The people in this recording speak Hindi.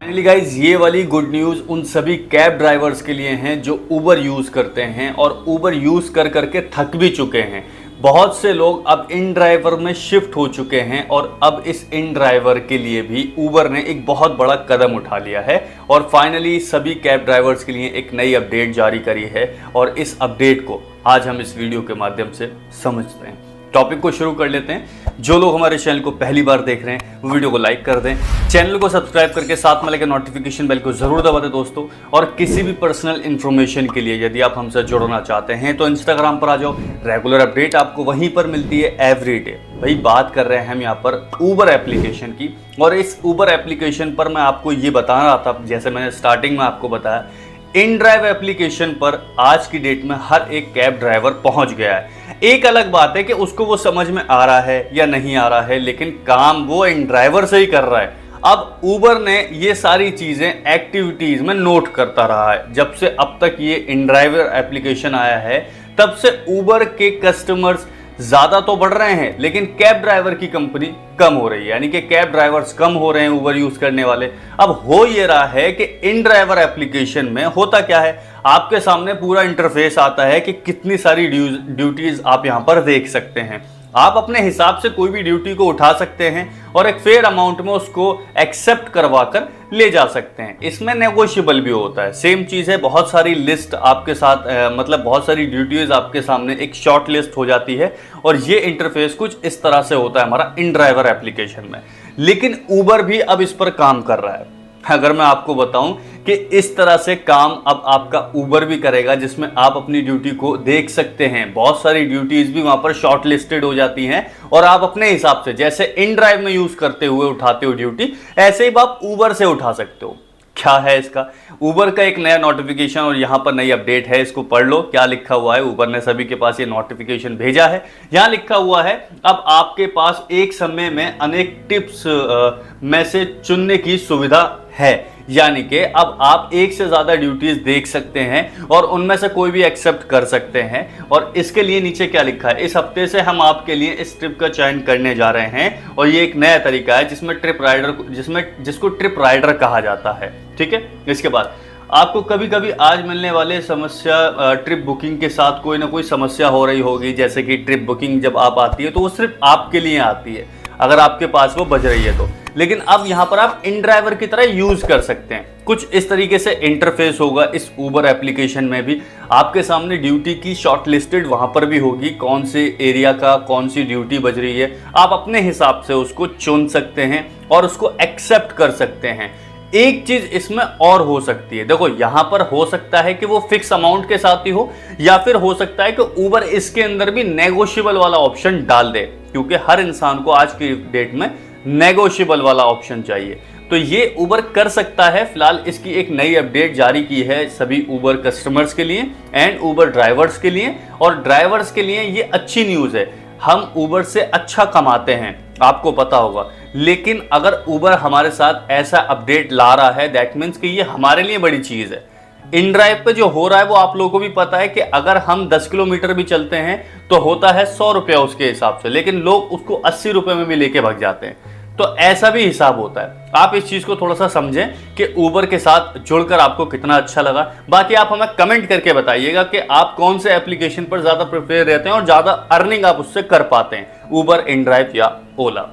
फाइनली गाइज ये वाली गुड न्यूज़ उन सभी कैब ड्राइवर्स के लिए हैं जो ऊबर यूज़ करते हैं और ऊबर यूज़ कर करके थक भी चुके हैं। बहुत से लोग अब इन ड्राइवर में शिफ्ट हो चुके हैं और अब इस इन ड्राइवर के लिए भी ऊबर ने एक बहुत बड़ा कदम उठा लिया है और फाइनली सभी कैब ड्राइवर्स के लिए एक नई अपडेट जारी करी है और इस अपडेट को आज हम इस वीडियो के माध्यम से समझते हैं। टॉपिक को शुरू कर लेते हैं। जो लोग हमारे चैनल को पहली बार देख रहे हैं वो वीडियो को लाइक कर दें, चैनल को सब्सक्राइब करके साथ में लगे नोटिफिकेशन बेल को जरूर दबा दें दोस्तों। और किसी भी पर्सनल इन्फॉर्मेशन के लिए यदि आप हमसे जुड़ना चाहते हैं तो इंस्टाग्राम पर आ जाओ, रेगुलर अपडेट आपको वहीं पर मिलती है एवरीडे। भाई बात कर रहे हैं हम यहाँ पर ऊबर एप्लीकेशन की और इस ऊबर एप्लीकेशन पर मैं आपको ये बता रहा था, जैसे मैंने स्टार्टिंग में आपको बताया, इन ड्राइव एप्लीकेशन पर आज की डेट में हर एक कैब ड्राइवर पहुंच गया है। एक अलग बात है कि उसको वो समझ में आ रहा है या नहीं आ रहा है, लेकिन काम वो इन ड्राइवर से ही कर रहा है। अब ऊबर ने ये सारी चीजें एक्टिविटीज में नोट करता रहा है। जब से अब तक ये इन ड्राइवर एप्लीकेशन आया है तब से ऊबर के कस्टमर्स ज्यादा तो बढ़ रहे हैं लेकिन कैब ड्राइवर की कंपनी कम हो रही है, यानी कि कैब ड्राइवर्स कम हो रहे हैं ऊबर यूज करने वाले। अब हो ये रहा है कि इन ड्राइवर एप्लीकेशन में होता क्या है, आपके सामने पूरा इंटरफेस आता है कि कितनी सारी ड्यूटीज आप यहां पर देख सकते हैं। आप अपने हिसाब से कोई भी ड्यूटी को उठा सकते हैं और एक फेयर अमाउंट में उसको एक्सेप्ट करवा कर ले जा सकते हैं। इसमें नेगोशिएबल भी होता है। सेम चीज़ है, बहुत सारी लिस्ट आपके साथ मतलब बहुत सारी ड्यूटीज आपके सामने एक शॉर्ट लिस्ट हो जाती है और ये इंटरफेस कुछ इस तरह से होता है हमारा इन ड्राइवर एप्लीकेशन में। लेकिन ऊबर भी अब इस पर काम कर रहा है। अगर मैं आपको बताऊं कि इस तरह से काम अब आपका ऊबर भी करेगा, जिसमें आप अपनी ड्यूटी को देख सकते हैं। बहुत सारी ड्यूटीज भी वहां पर शॉर्ट लिस्टेड हो जाती हैं और आप अपने हिसाब से जैसे इन ड्राइव में यूज करते हुए उठाते हो ड्यूटी, ऐसे ही आप ऊबर से उठा सकते हो। क्या है इसका, ऊबर का एक नया नोटिफिकेशन और यहाँ पर नई अपडेट है, इसको पढ़ लो। क्या लिखा हुआ है, ऊबर ने सभी के पास ये नोटिफिकेशन भेजा है। यहाँ लिखा हुआ है अब आपके पास एक समय में अनेक टिप्स में से चुनने की सुविधा है, यानी कि अब आप एक से ज्यादा ड्यूटीज देख सकते हैं और उनमें से कोई भी एक्सेप्ट कर सकते हैं। और इसके लिए नीचे क्या लिखा है, इस हफ्ते से हम आपके लिए इस ट्रिप का चयन करने जा रहे हैं और ये एक नया तरीका है जिसको ट्रिप राइडर कहा जाता है। ठीक है, इसके बाद आपको कभी कभी आज मिलने वाले समस्या ट्रिप बुकिंग के साथ कोई ना कोई समस्या हो रही होगी, जैसे कि ट्रिप बुकिंग जब आप आती है तो वो सिर्फ आपके लिए आती है अगर आपके पास वो बज रही है तो। लेकिन अब यहां पर आप इन ड्राइवर की तरह यूज कर सकते हैं। कुछ इस तरीके से इंटरफेस होगा इस ऊबर एप्लीकेशन में भी। आपके सामने ड्यूटी की शॉर्ट लिस्टेड वहां पर भी होगी, कौन से एरिया का कौन सी ड्यूटी बज रही है। आप अपने हिसाब से उसको चुन सकते हैं और उसको एक्सेप्ट कर सकते हैं। एक चीज इसमें और हो सकती है, देखो यहां पर हो सकता है कि वो फिक्स अमाउंट के साथ ही हो, या फिर हो सकता है कि ऊबर इसके अंदर भी नेगोशिएबल वाला ऑप्शन डाल दे, क्योंकि हर इंसान को आज की डेट में नेगोशिएबल वाला ऑप्शन चाहिए। तो ये ऊबर कर सकता है। फिलहाल इसकी एक नई अपडेट जारी की है सभी ऊबर कस्टमर्स के लिए एंड ऊबर ड्राइवर्स के लिए। और ड्राइवर्स के लिए ये अच्छी न्यूज़ है, हम ऊबर से अच्छा कमाते हैं, आपको पता होगा। लेकिन अगर ऊबर हमारे साथ ऐसा अपडेट ला रहा है, दैट मीन्स कि ये हमारे लिए बड़ी चीज़ है। इन ड्राइव पे जो हो रहा है वो आप लोगों को भी पता है कि अगर हम 10 किलोमीटर भी चलते हैं तो होता है 100 रुपया उसके हिसाब से, लेकिन लोग उसको 80 रुपये में भी लेके भाग जाते हैं। तो ऐसा भी हिसाब होता है। आप इस चीज़ को थोड़ा सा समझें कि ऊबर के साथ जुड़कर आपको कितना अच्छा लगा। बाकी आप हमें कमेंट करके बताइएगा कि आप कौन से एप्लीकेशन पर ज़्यादा प्रिफेयर रहते हैं और ज़्यादा अर्निंग आप उससे कर पाते हैं, ऊबर, इन ड्राइव या ओला।